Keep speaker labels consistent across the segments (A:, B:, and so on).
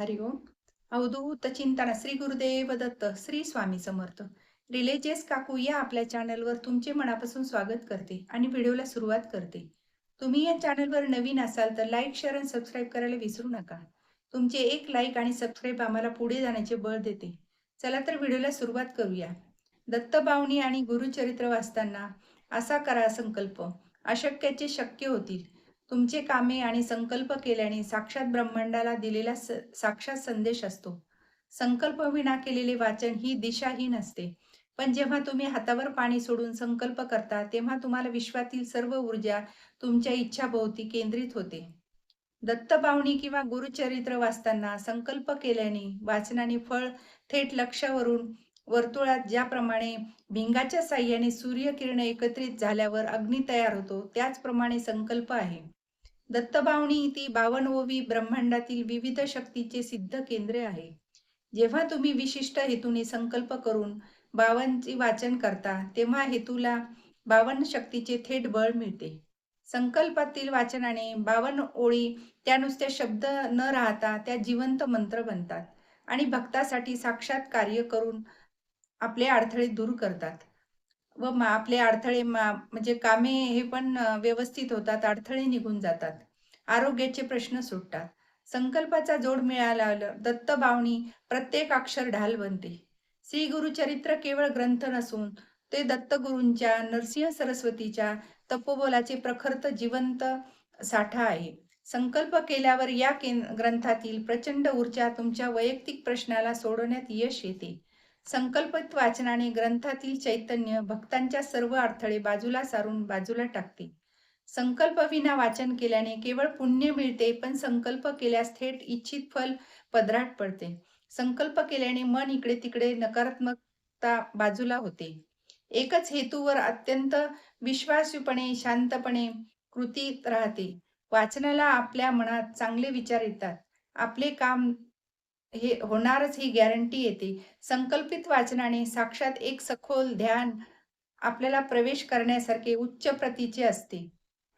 A: हरि ओम. अवधूत चिंतन श्री गुरुदेव दत्त श्री स्वामी समर्थ. रिलेजियस काकू या आपल्या चॅनलवर तुमचे मनापासून स्वागत करते आणि व्हिडिओला सुरुवात करते. तुम्ही या चॅनलवर नवीन असाल तर लाईक, शेअर आणि सबस्क्राईब करायला विसरू नका. तुमचे एक लाईक आणि सबस्क्राईब आम्हाला पुढे जाण्याचे बळ देते. चला तर व्हिडिओला सुरुवात करूया. दत्तबावणी आणि गुरुचरित्र वाचताना असा करा संकल्प, अशक्याचे शक्य होतील. तुमचे कामे आणि संकल्प केल्याने साक्षात ब्रह्मांडाला दिलेला साक्षात संदेश असतो. संकल्प विना केलेले वाचन ही दिशाहीन असते. पण जेव्हा तुम्ही हातावर पाणी सोडून संकल्प करता, तेव्हा तुम्हाला विश्वातील सर्व ऊर्जा तुमच्या इच्छाभोवती केंद्रित होते. दत्तबावणी किंवा गुरुचरित्र वाचताना संकल्प केल्याने वाचनाने फळ थेट लक्ष्यावरून वर्तुळात ज्याप्रमाणे भिंगाच्या साह्याने सूर्यकिरण एकत्रित झाल्यावर अग्नी तयार होतो, त्याचप्रमाणे संकल्प आहे. दत्तबावणी ती 52 ओवी ब्रह्मांडातील विविध शक्तीचे सिद्ध केंद्रे आहे. जेव्हा तुम्ही विशिष्ट हेतूने संकल्प करून 52 वाचन करता, तेव्हा हेतूला 52 शक्तीचे थेट बळ मिळते. संकल्पातील वाचनाने 52 ओळी त्या नुसत्या शब्द न राहता त्या जिवंत मंत्र बनतात आणि भक्तासाठी साक्षात कार्य करून आपले अडथळे दूर करतात. व आपले अडथळे म्हणजे कामे हे पण व्यवस्थित होतात, अडथळे निघून जातात. आरोग्याचे प्रश्न सुटतात. संकल्पाचा जोड मिळाला दत्तबावणी प्रत्येक अक्षर ढाल बनते. श्री गुरुचरित्र केवळ ग्रंथ नसून ते दत्तगुरूंच्या, नरसिंह सरस्वतीच्या तपोबलाचे प्रखर जिवंत साठा आहे. संकल्प केल्यावर या ग्रंथातील प्रचंड ऊर्जा तुमच्या वैयक्तिक प्रश्नाला सोडवण्यात यश येते. संकल्पित वाचनाने ग्रंथातील चैतन्य भक्तांच्या सर्व अडथळे बाजूला सारून बाजूला टाकते. संकल्प विना वाचन केल्याने केवळ पुण्य मिळते, पण संकल्प केल्यास थेट इच्छित फल पदरात पडते. संकल्प केल्याने मन इकडे तिकडे नकारात्मकता बाजूला होते. एकच हेतूवर अत्यंत विश्वासूपणे शांतपणे कृतीत राहते. वाचनाला आपल्या मनात चांगले विचार येतात. आपले काम हे होणारच ही गॅरंटी येते. संकल्पित वाचनाने साक्षात एक सखोल ध्यान आपल्याला प्रवेश करण्यासारखे उच्च प्रतीचे असते.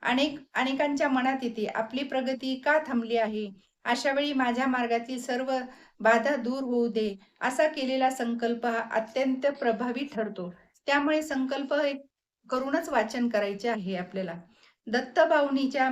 A: अनेकांच्या मनात येते, आपली प्रगती का थांबली आहे? अशा वेळी माझ्या मार्गातील सर्व बाधा दूर होऊ दे. असा केलेला संकल्प हा अत्यंत प्रभावी ठरतो. त्यामुळे संकल्प हे करूनच वाचन करायचे आहे आपल्याला. दत्तबावणीच्या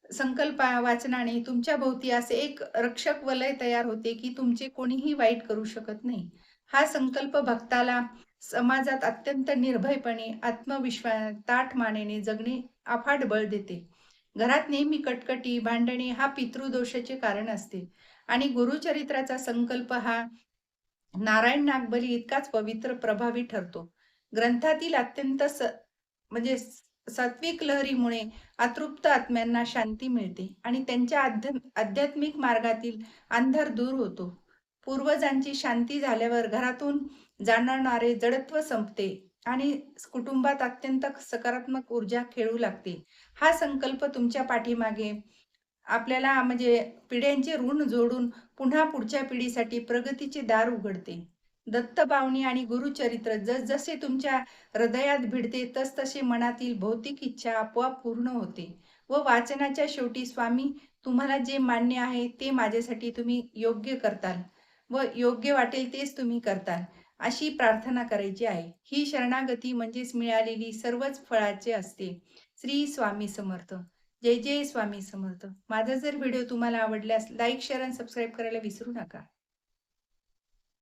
A: संकल्प वाचनाने तुमच्या भोवती असे एक रक्षक वलय तयार होते की तुमचे कोणीही वाईट करू शकत नाही. हा संकल्प भक्ताला समाजात अत्यंत निर्भयपणे, आत्मविश्वास, ताठ मानेने जगणे अफाट बळ देते. घरात नेहमी कटकटी, भांडणे हा पितृदोषाचे कारण असते आणि गुरुचरित्राचा संकल्प हा नारायण नागबली इतकाच पवित्र प्रभावी ठरतो. ग्रंथातील अत्यंत म्हणजे सात्विक लहरीमुळे अतृप्त आत्म्यांना शांती मिळते आणि त्यांच्या आध्यात्मिक मार्गातील अंधार दूर होतो. पूर्वजांची शांती झाल्यावर घरातून जाणणारे जडत्व संपते आणि कुटुंबात अत्यंत सकारात्मक ऊर्जा खेळू लागते. हा संकल्प तुमच्या पाठीमागे आपल्याला म्हणजे पिढ्यांचे ऋण जोडून पुन्हा पुढच्या पिढीसाठी प्रगतीचे दार उघडते. दत्तबावणी आणि गुरुचरित्र जसजसे तुमच्या हृदयात भिडते तसतसे मनातील भौतिक इच्छा आपोआप पूर्ण होते व वाचनाच्या शेवटी स्वामी तुम्हाला जे मान्य आहे ते माझ्यासाठी तुम्ही योग्य करताल व योग्य वाटेल तेच तुम्ही करताल अशी प्रार्थना करायची आहे. ही शरणागती म्हणजेच मिळालेली सर्वच फळाचे असते. श्री स्वामी समर्थ. जय जय स्वामी समर्थ. माझा जर व्हिडिओ तुम्हाला आवडल्यास लाईक, शेअर आणि सबस्क्राईब करायला विसरू नका.